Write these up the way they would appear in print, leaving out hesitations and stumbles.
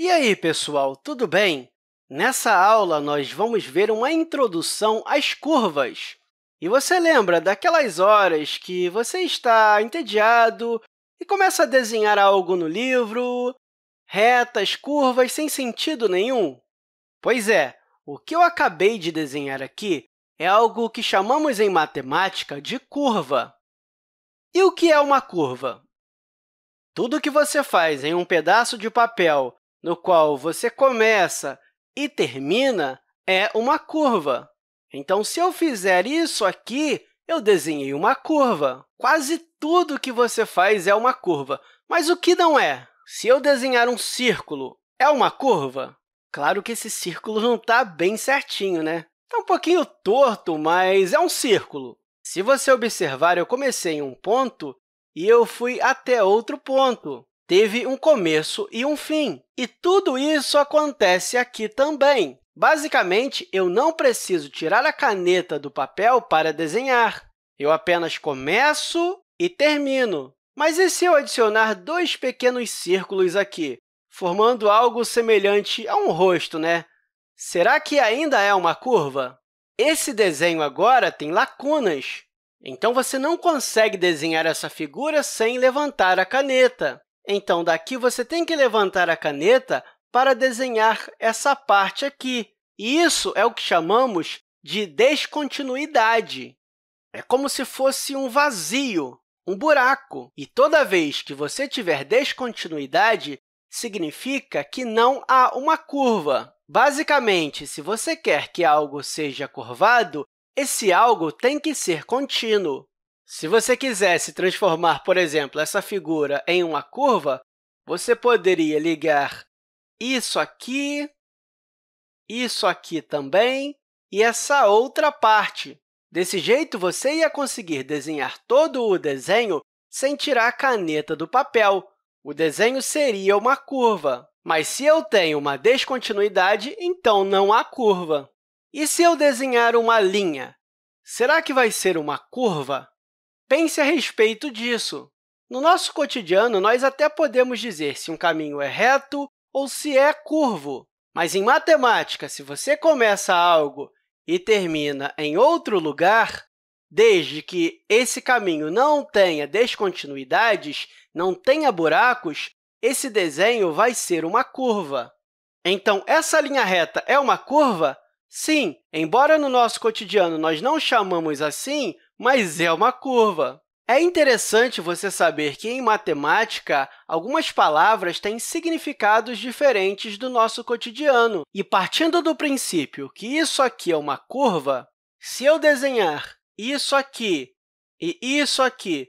E aí, pessoal, tudo bem? Nessa aula, nós vamos ver uma introdução às curvas. E você lembra daquelas horas que você está entediado e começa a desenhar algo no livro, retas, curvas, sem sentido nenhum? Pois é, o que eu acabei de desenhar aqui é algo que chamamos em matemática de curva. E o que é uma curva? Tudo que você faz em um pedaço de papel no qual você começa e termina é uma curva. Então, se eu fizer isso aqui, eu desenhei uma curva. Quase tudo que você faz é uma curva. Mas o que não é? Se eu desenhar um círculo, é uma curva? Claro que esse círculo não está bem certinho, né? Está um pouquinho torto, mas é um círculo. Se você observar, eu comecei em um ponto e eu fui até outro ponto. Teve um começo e um fim. E tudo isso acontece aqui também. Basicamente, eu não preciso tirar a caneta do papel para desenhar. Eu apenas começo e termino. Mas e se eu adicionar dois pequenos círculos aqui, formando algo semelhante a um rosto, né? Será que ainda é uma curva? Esse desenho agora tem lacunas. Então, você não consegue desenhar essa figura sem levantar a caneta. Então, daqui você tem que levantar a caneta para desenhar essa parte aqui. E isso é o que chamamos de descontinuidade. É como se fosse um vazio, um buraco. E toda vez que você tiver descontinuidade, significa que não há uma curva. Basicamente, se você quer que algo seja curvado, esse algo tem que ser contínuo. Se você quisesse transformar, por exemplo, essa figura em uma curva, você poderia ligar isso aqui também e essa outra parte. Desse jeito, você ia conseguir desenhar todo o desenho sem tirar a caneta do papel. O desenho seria uma curva. Mas se eu tenho uma descontinuidade, então não há curva. E se eu desenhar uma linha? Será que vai ser uma curva? Pense a respeito disso. No nosso cotidiano, nós até podemos dizer se um caminho é reto ou se é curvo. Mas, em matemática, se você começa algo e termina em outro lugar, desde que esse caminho não tenha descontinuidades, não tenha buracos, esse desenho vai ser uma curva. Então, essa linha reta é uma curva? Sim, embora no nosso cotidiano nós não chamamos assim, mas é uma curva. É interessante você saber que, em matemática, algumas palavras têm significados diferentes do nosso cotidiano. E, partindo do princípio que isso aqui é uma curva, se eu desenhar isso aqui e isso aqui,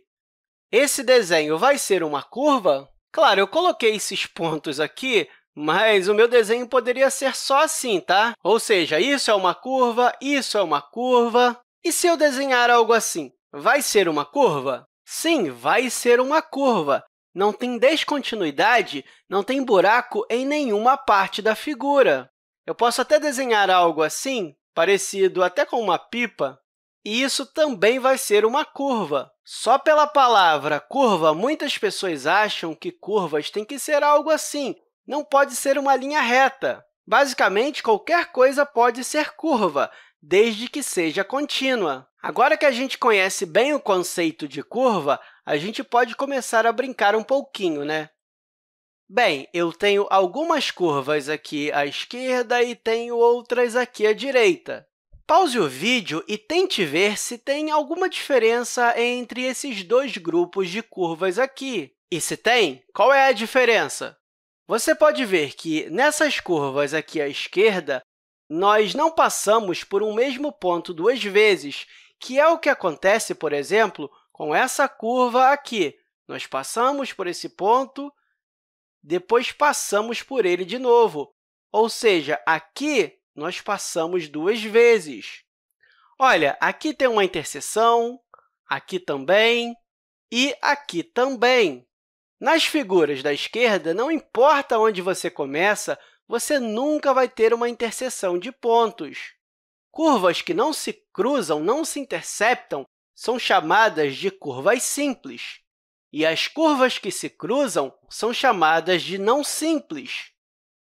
esse desenho vai ser uma curva? Claro, eu coloquei esses pontos aqui, mas o meu desenho poderia ser só assim, tá? Ou seja, isso é uma curva, isso é uma curva. E se eu desenhar algo assim, vai ser uma curva? Sim, vai ser uma curva. Não tem descontinuidade, não tem buraco em nenhuma parte da figura. Eu posso até desenhar algo assim, parecido até com uma pipa, e isso também vai ser uma curva. Só pela palavra curva, muitas pessoas acham que curvas têm que ser algo assim, não pode ser uma linha reta. Basicamente, qualquer coisa pode ser curva, desde que seja contínua. Agora que a gente conhece bem o conceito de curva, a gente pode começar a brincar um pouquinho, né? Bem, eu tenho algumas curvas aqui à esquerda e tenho outras aqui à direita. Pause o vídeo e tente ver se tem alguma diferença entre esses dois grupos de curvas aqui. E se tem, qual é a diferença? Você pode ver que, nessas curvas aqui à esquerda, nós não passamos por um mesmo ponto duas vezes, que é o que acontece, por exemplo, com essa curva aqui. Nós passamos por esse ponto, depois passamos por ele de novo. Ou seja, aqui nós passamos duas vezes. Olha, aqui tem uma interseção, aqui também e aqui também. Nas figuras da esquerda, não importa onde você começa, você nunca vai ter uma interseção de pontos. Curvas que não se cruzam, não se interceptam, são chamadas de curvas simples. E as curvas que se cruzam são chamadas de não simples.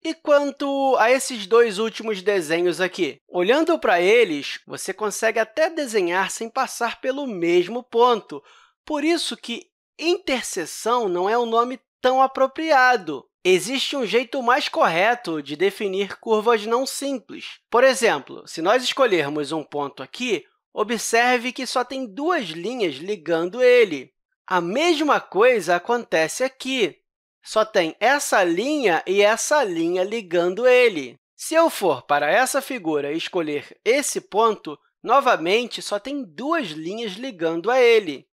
E quanto a esses dois últimos desenhos aqui? Olhando para eles, você consegue até desenhar sem passar pelo mesmo ponto. Por isso que interseção não é um nome tão apropriado. Existe um jeito mais correto de definir curvas não simples. Por exemplo, se nós escolhermos um ponto aqui, observe que só tem duas linhas ligando ele. A mesma coisa acontece aqui. Só tem essa linha e essa linha ligando ele. Se eu for para essa figura e escolher esse ponto, novamente, só tem duas linhas ligando a ele.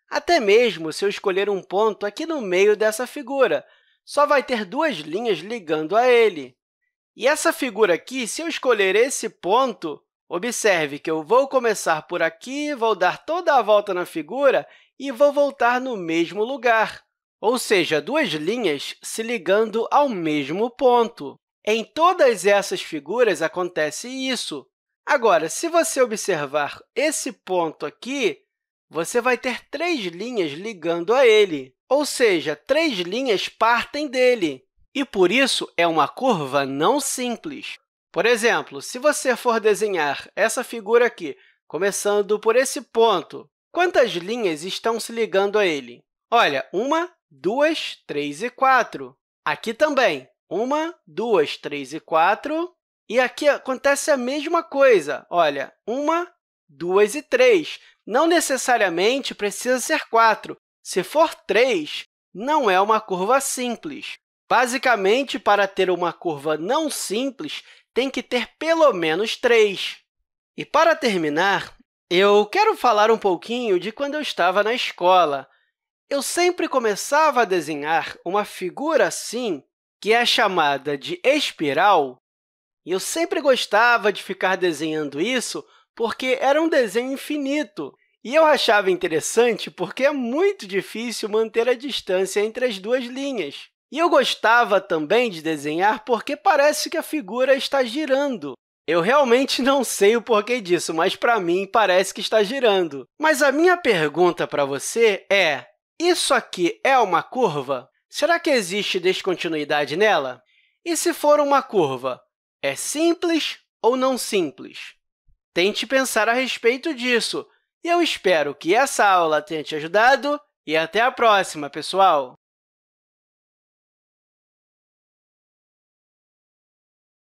Até mesmo se eu escolher um ponto aqui no meio dessa figura, só vai ter duas linhas ligando a ele. E essa figura aqui, se eu escolher esse ponto, observe que eu vou começar por aqui, vou dar toda a volta na figura e vou voltar no mesmo lugar. Ou seja, duas linhas se ligando ao mesmo ponto. Em todas essas figuras acontece isso. Agora, se você observar esse ponto aqui, você vai ter três linhas ligando a ele, ou seja, três linhas partem dele, e, por isso, é uma curva não simples. Por exemplo, se você for desenhar essa figura aqui, começando por esse ponto, quantas linhas estão se ligando a ele? Olha, 1, 2, 3 e 4. Aqui também, 1, 2, 3 e 4. E aqui acontece a mesma coisa. Olha, 1, 2 e 3. Não necessariamente precisa ser 4. Se for 3, não é uma curva simples. Basicamente, para ter uma curva não simples, tem que ter pelo menos 3. E, para terminar, eu quero falar um pouquinho de quando eu estava na escola. Eu sempre começava a desenhar uma figura assim, que é chamada de espiral, e eu sempre gostava de ficar desenhando isso porque era um desenho infinito. E eu achava interessante porque é muito difícil manter a distância entre as duas linhas. E eu gostava também de desenhar porque parece que a figura está girando. Eu realmente não sei o porquê disso, mas, para mim, parece que está girando. Mas a minha pergunta para você é: isso aqui é uma curva? Será que existe descontinuidade nela? E se for uma curva, é simples ou não simples? Tente pensar a respeito disso. E eu espero que essa aula tenha te ajudado e até a próxima, pessoal!